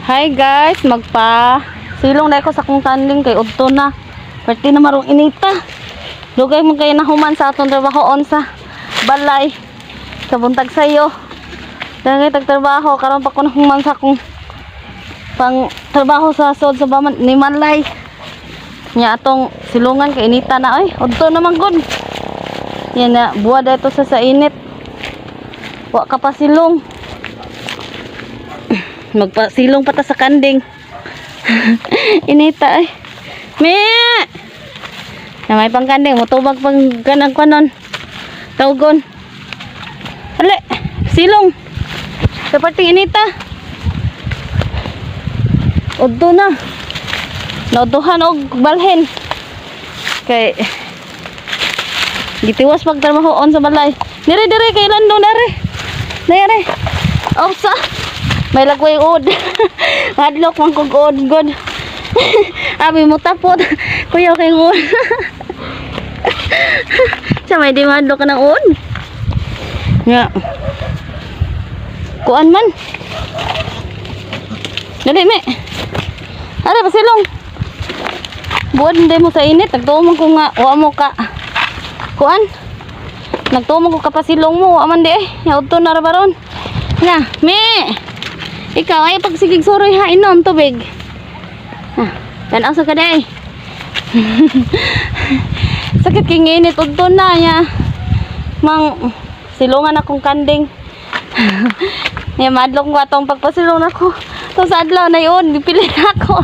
Hi guys, silong na ako sa kong tanding kay udto na. Pwede na marong inita. Dugay mo kayo nahuman sa atong trabahoon sa balay. Kabuntag sayo. Dagay tagtrabaho karon pa ko nahuman sa akong pang trabaho sa sod sa baman ni Malay. Nya atong silungan kay inita na. Ay, udto naman gud. Yan na buwa dito sa init. Wa ka pa silong. Magpasilong pata sa kanding. Inita ay. Me! Na may pang kanding, mutubag pang ganang kanon. Tawgon. Ale, silong. Sa parting inita. Udto na. Nauduhan og balhin. Kay gitiwas pagtrabahoon sa balay. Dire kay landong dire. Opsa. May lagway ud. Madlok man kog ud god. Abi mo tapot. Kuya kay ud. Sa may di madlok ka ng ud. Nga. Kuan man. Dali me. Are pasilong. Buwan hindi mo sa init. Nagtuo ko nga. Wa mo ka. Kuan. Nagtuo ko kapasilong mo. Wa man di eh. Yaudto na rabaron. Nga. Me. Ikaw ay pagsigig soroy ha inom tubig. Tanaw sa kaday. Sakit king init udto na ya. Mang silungan akong kanding. Ya madlok ko atong pagpasilong nako. To sa adlaw na yun, dipilit ako.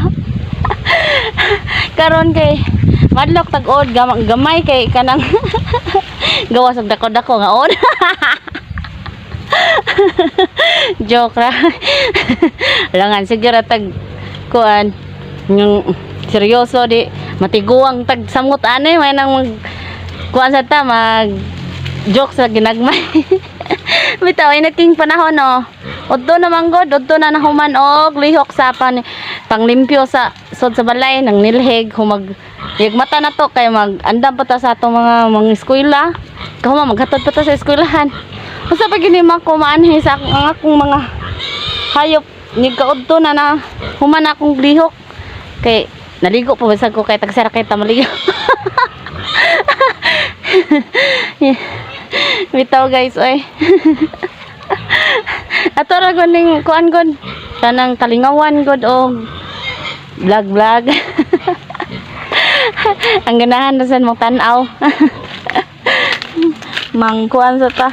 Karon kay madlok tag-od gamay kay kanang gawas og dako-dako nga od. Joke ra. Langan siguro tag kuan yung seryoso di matiguang tag samot anay may nang mag kuan sa ta mag joke sa ginagmay. Bitaw ay naking panahon no. Udto na manggod, udto na nahuman og lihok sa panglimpyo sa sod sa balay nang nilhig humag mata na to kay mag andam pa ta sa atong mga eskwela. Kahuma maghatod pa ta sa eskwelahan. Basta pag ginima ko maanhi sa akong mga hayop ni kaudto na human akong lihok kay naligo pa basag ko kay tagsara kay tamaligo. Bitaw guys oy. Ato ra gud ning kuan gud kanang kalingawan gud og vlog. Ang ganahan na san mo tan-aw. Mang kuan sa ta.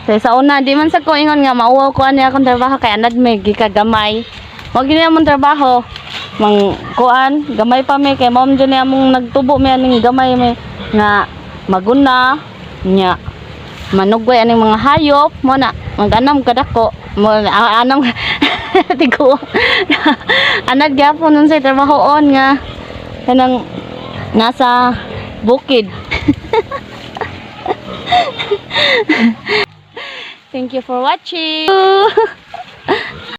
Sa una, di man sa ko ingon nga mauwaw ko ani akong trabaho kay anad may gikagamay. Wag gini among trabaho. Mang kuan, gamay pa mi kay mom jud ni among nagtubo mi aning gamay mi nga maguna nya manugway aning mga hayop mo na maganam kadako mo anam tigo. Anad gyapon nun sa trabahoon nga kanang nasa bukid. Thank you for watching.